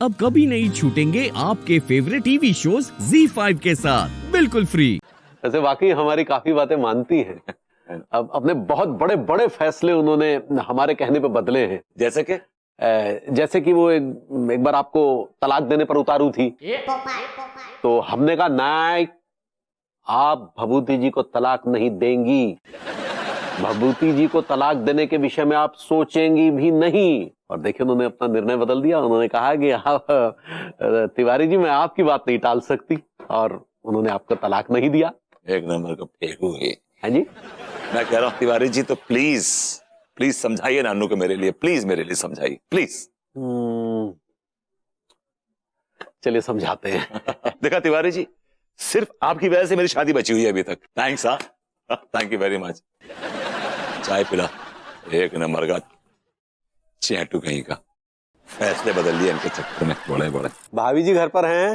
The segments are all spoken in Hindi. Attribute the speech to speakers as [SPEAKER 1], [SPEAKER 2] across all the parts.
[SPEAKER 1] अब कभी नहीं छूटेंगे आपके फेवरेट टीवी शोज ZEE5 के साथ बिल्कुल फ्री।
[SPEAKER 2] वैसे वाकई हमारी काफी बातें मानती हैं। अब अपने बहुत बड़े बड़े फैसले उन्होंने हमारे कहने पे बदले हैं। जैसे कि वो एक बार आपको तलाक देने पर उतारू थी, तो हमने कहा नहीं, आप भभूति जी को तलाक नहीं देंगी, भभूति जी को तलाक देने के विषय में आप सोचेंगी भी नहीं। और देखिए उन्होंने अपना निर्णय बदल दिया। उन्होंने कहा कि आप तिवारी जी, मैं आपकी बात नहीं टाल सकती, और उन्होंने आपको तलाक नहीं दिया।
[SPEAKER 3] एक नंबर का फेंकू है।
[SPEAKER 2] हाँ जी,
[SPEAKER 3] मैं कह रहा हूँ तिवारी जी, तो प्लीज प्लीज समझाइए नानू को मेरे लिए, प्लीज मेरे लिए समझाइए प्लीज।
[SPEAKER 2] चलिए समझाते हैं।
[SPEAKER 3] देखा तिवारी जी, सिर्फ आपकी वजह से मेरी शादी बची हुई है अभी तक। Thanks, thank you very much. चाय पिला, एक नंबर का चैटू कहीं का। फैसले बदल लिए इनके चक्कर में बड़े बड़े।
[SPEAKER 2] भाभी जी घर पर हैं?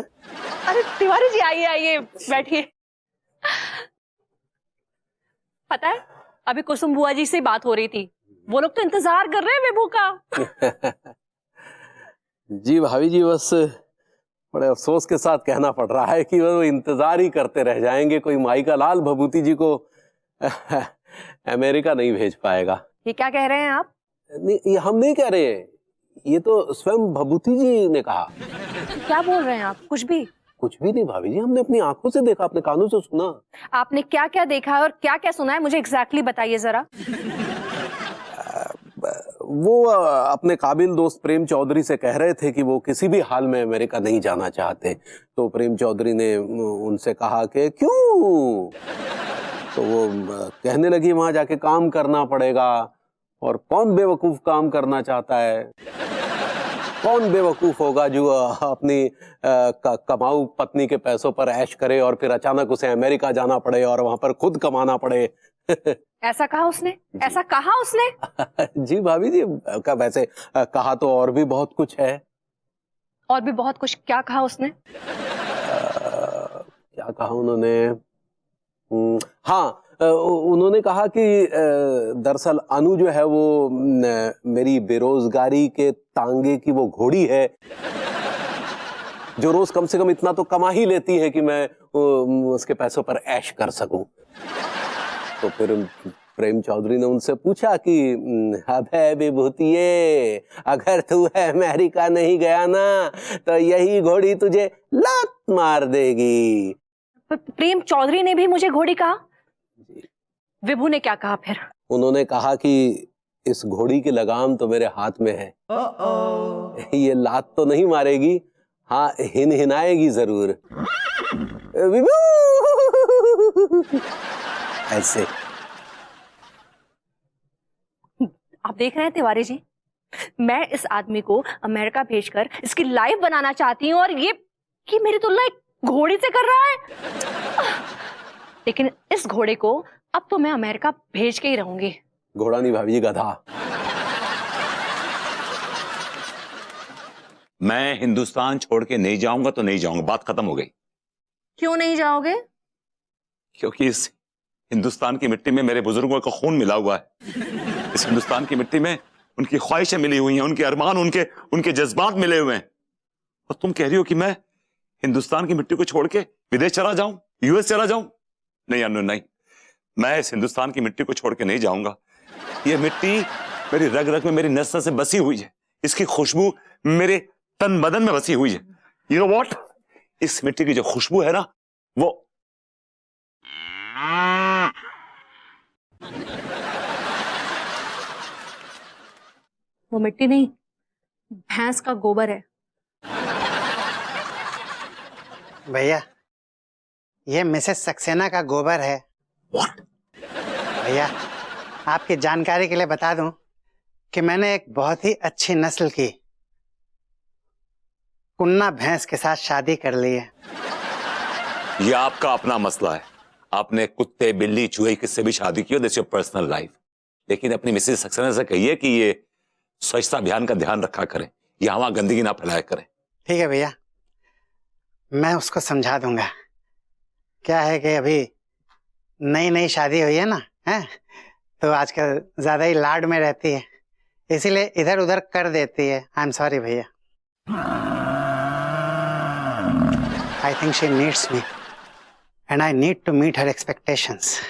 [SPEAKER 4] अरे तिवारी जी आइए आइए, बैठिए। पता है, अभी कुसुम बुआ जी से बात हो रही थी, वो लोग तो इंतजार कर रहे हैं विभू का।
[SPEAKER 2] जी भाभी जी, बस बड़े अफसोस के साथ कहना पड़ रहा है कि वो इंतजार ही करते रह जाएंगे। कोई माई का लाल भभूति जी को अमेरिका नहीं भेज पाएगा।
[SPEAKER 4] ये क्या कह रहे हैं आप?
[SPEAKER 2] नहीं, ये हम नहीं कह रहे हैं, ये तो स्वयं भभूति जी ने कहा।
[SPEAKER 4] क्या बोल रहे हैं आप? कुछ भी?
[SPEAKER 2] कुछ भी नहीं भाभी जी, हमने अपनी आंखों से देखा, अपने कानों से सुना।
[SPEAKER 4] आपने क्या क्या देखा है और क्या क्या सुना है, मुझे एग्जैक्टली बताइए जरा।
[SPEAKER 2] वो अपने काबिल दोस्त प्रेम चौधरी से कह रहे थे कि वो किसी भी हाल में अमेरिका नहीं जाना चाहते। तो प्रेम चौधरी ने उनसे कहा कि क्यों? तो वो कहने लगी वहां जाके काम करना पड़ेगा, और कौन बेवकूफ काम करना चाहता है? कौन बेवकूफ होगा जो अपनी कमाऊ पत्नी के पैसों पर ऐश करे और फिर अचानक उसे अमेरिका जाना पड़े और वहां पर खुद कमाना पड़े।
[SPEAKER 4] ऐसा कहा उसने? ऐसा कहा उसने?
[SPEAKER 2] जी भाभी जी, वैसे कहा तो और भी बहुत कुछ है।
[SPEAKER 4] और भी बहुत कुछ? क्या कहा उसने?
[SPEAKER 2] क्या कहा उन्होंने? हाँ, उन्होंने कहा कि दरअसल अनु जो है वो मेरी बेरोजगारी के तांगे की वो घोड़ी है, जो रोज कम से कम इतना तो कमा ही लेती है कि मैं उसके पैसों पर ऐश कर सकूं। तो फिर प्रेम चौधरी ने उनसे पूछा कि अबे विभूतिये, अगर तू अमेरिका नहीं गया ना तो यही घोड़ी तुझे लात मार देगी।
[SPEAKER 4] प्रेम चौधरी ने भी मुझे घोड़ी कहा? विभू ने क्या कहा फिर?
[SPEAKER 2] उन्होंने कहा कि इस घोड़ी की लगाम तो मेरे हाथ में है। ये लात तो नहीं मारेगी, हाँ हिनाएगी जरूर। विभू ऐसे।
[SPEAKER 4] आप देख रहे हैं तिवारी जी, मैं इस आदमी को अमेरिका भेजकर इसकी लाइफ बनाना चाहती हूँ, और ये मेरी तुलना एक घोड़ी से कर रहा है। लेकिन इस घोड़े को अब तो मैं अमेरिका भेज के ही रहूंगी।
[SPEAKER 2] घोड़ा नहीं भाभी जी, गधा।
[SPEAKER 3] मैं हिंदुस्तान छोड़ के नहीं जाऊंगा तो नहीं जाऊंगा, बात खत्म हो गई।
[SPEAKER 4] क्यों नहीं जाओगे?
[SPEAKER 3] क्योंकि इस हिंदुस्तान की मिट्टी में मेरे बुजुर्गों का खून मिला हुआ है। इस हिंदुस्तान की मिट्टी में उनकी ख्वाहिशें मिली हुई हैं, उनके अरमान, उनके जज्बात मिले हुए हैं। और तुम कह रही हो कि मैं हिंदुस्तान की मिट्टी को छोड़ के विदेश चला जाऊं, यूएस चला जाऊं? नहीं अनु, नहीं, मैं इस हिंदुस्तान की मिट्टी को छोड़ के नहीं जाऊंगा। ये मिट्टी मेरी रग रग में, मेरी नस नस से बसी हुई है। इसकी खुशबू मेरे तन बदन में बसी हुई है। यू नो व्हाट, इस मिट्टी की जो खुशबू है ना,
[SPEAKER 4] वो मिट्टी नहीं, भैंस का गोबर है।
[SPEAKER 5] भैया, ये मिसेस सक्सेना का गोबर है।
[SPEAKER 3] व्हाट?
[SPEAKER 5] भैया, आपकी जानकारी के लिए बता दूं कि मैंने एक बहुत ही अच्छी नस्ल की कुन्ना भैंस के साथ शादी कर ली है।
[SPEAKER 3] ये आपका अपना मसला है। आपने कुत्ते, बिल्ली, चूहे किससे भी शादी की हो, दैट्स योर पर्सनल लाइफ। लेकिन अपनी मिसेस सक्सेना से कहिए कि ये स्वच्छता अभियान का ध्यान रखा करें, यहाँ वहां गंदगी ना फैलाया करें। ठीक
[SPEAKER 5] है भैया, मैं उसको समझा दूंगा। क्या है कि अभी नई नई शादी हुई है ना, है तो आजकल ज्यादा ही लाड में रहती है, इसीलिए इधर उधर कर देती है। आई एम सॉरी भैया। I think she needs me, and I need to meet her expectations.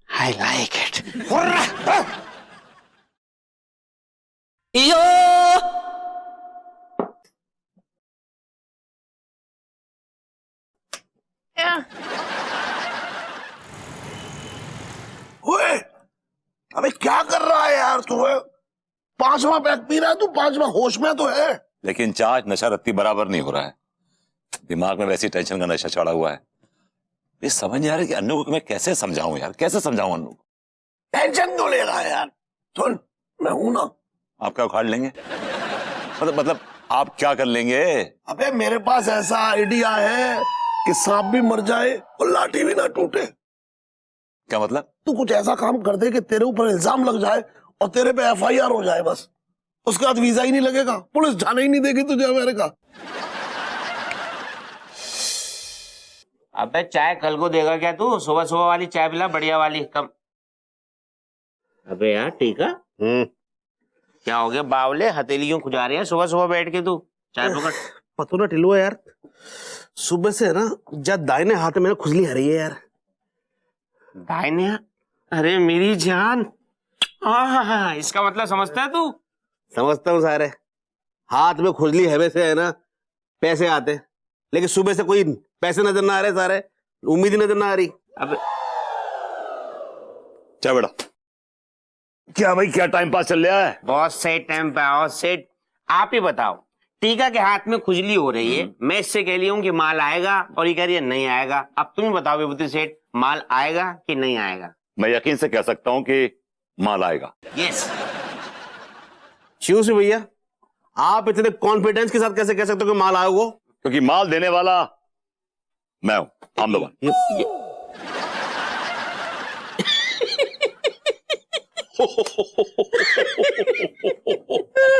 [SPEAKER 5] I like it.
[SPEAKER 6] ओए, अबे क्या कर रहा है यार तू? 5वां पैक पी रहा है तू, 5वां होश में तो है।
[SPEAKER 3] लेकिन चार्ज नशा रत्ती बराबर नहीं हो रहा है। दिमाग में वैसी टेंशन का नशा चढ़ा हुआ है। ये समझ नहीं आ रहा कि अन्नू को मैं कैसे समझाऊं यार, कैसे समझाऊं अन्नू को?
[SPEAKER 6] टेंशन क्यों ले रहा है यार? सुन, मैं हूं ना।
[SPEAKER 3] आप क्या उखाड़ लेंगे? मतलब आप क्या कर लेंगे?
[SPEAKER 6] अबे मेरे पास ऐसा आइडिया है कि सांप भी मर जाए और लाठी भी ना टूटे।
[SPEAKER 3] क्या मतलब?
[SPEAKER 6] तू कुछ ऐसा काम कर दे कि तेरे ऊपर इल्जाम लग जाए और तेरे पे FIR हो जाए, बस उसके बाद वीजा ही नहीं लगेगा, पुलिस जाने ही नहीं देगी तुझे अमेरिका।
[SPEAKER 7] अबे चाय कल को देगा क्या तू? सुबह सुबह वाली चाय पिला, बढ़िया वाली कम। अबे यार ठीक है। क्या हो गया बावले, हथेलियों खुजा रही है सुबह सुबह बैठ के तू? चाय पकड़।
[SPEAKER 6] पतो ना टिलुआ यार, सुबह से ना जब दाहिने हाथ में खुजली आ रही है यार।
[SPEAKER 7] दाहिने हाथ? अरे मेरी जान, हाँ, इसका मतलब समझता है तू?
[SPEAKER 6] समझता हूँ सारे। हाथ में खुजली हवे से है ना पैसे आते, लेकिन सुबह से कोई पैसे नजर ना आ रहे सारे, उम्मीद ही नजर ना आ रही।
[SPEAKER 7] अबे
[SPEAKER 3] क्या बेटा, क्या भाई, क्या टाइम पास चल रहा है?
[SPEAKER 7] बहुत सही टाइम पे आओ सेठ। आप ही बताओ, टीका के हाथ में खुजली हो रही है, मैं इससे कह लिया हूँ कि माल आएगा और ये कह रही है नहीं आएगा। अब तुम ही बताओ विभूति सेठ, माल आएगा कि नहीं आएगा?
[SPEAKER 3] मैं यकीन से कह सकता हूँ कि माल आएगा।
[SPEAKER 7] यस।
[SPEAKER 6] शिव से भैया, आप इतने कॉन्फिडेंस के साथ कैसे कह सकते हो कि माल आएगा?
[SPEAKER 3] क्योंकि माल देने वाला मैं हूं, हम लोग।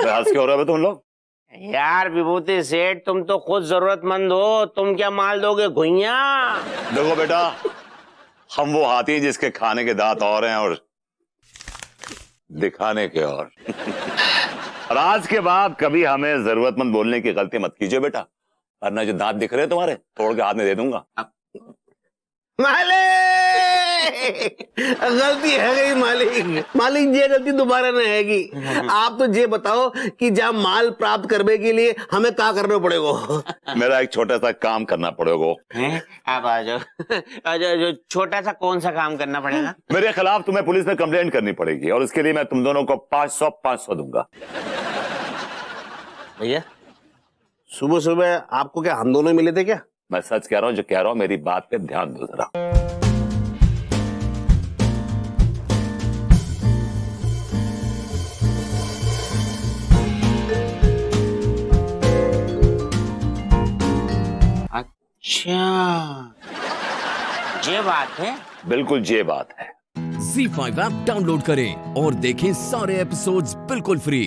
[SPEAKER 3] हंस क्यों रहे हो तुम लोग?
[SPEAKER 7] यार विभूति सेठ, तुम तो खुद जरूरतमंद हो, तुम क्या माल दोगे घुइया?
[SPEAKER 3] देखो बेटा, हम वो हाथी हैं जिसके खाने के दांत और हैं और दिखाने के और आज के बाद कभी हमें जरूरतमंद बोलने की गलती मत कीजिए बेटा, वरना जो दांत दिख रहे हैं तुम्हारे तोड़ के हाथ में दे दूंगा।
[SPEAKER 6] मालिक, गलती है गई मालिक। मालिक ये गलती दोबारा नहीं आएगी। आप तो ये बताओ कि जब माल प्राप्त करने के लिए हमें क्या करना पड़ेगा?
[SPEAKER 3] मेरा एक छोटा सा काम करना पड़ेगा।
[SPEAKER 7] अब आ जाओ। जो छोटा सा कौन सा काम करना पड़ेगा?
[SPEAKER 3] मेरे खिलाफ तुम्हें पुलिस में कंप्लेंट करनी पड़ेगी और उसके लिए मैं तुम दोनों को 500 दूंगा।
[SPEAKER 6] भैया, सुबह सुबह आपको क्या हम दोनों मिले थे क्या?
[SPEAKER 3] मैं सच कह रहा हूं, जो कह रहा हूं मेरी बात पे ध्यान दो जरा।
[SPEAKER 7] अच्छा, ये बात है।
[SPEAKER 3] बिल्कुल ये बात है।
[SPEAKER 1] Z5 ऐप डाउनलोड करें और देखें सारे एपिसोड्स बिल्कुल फ्री।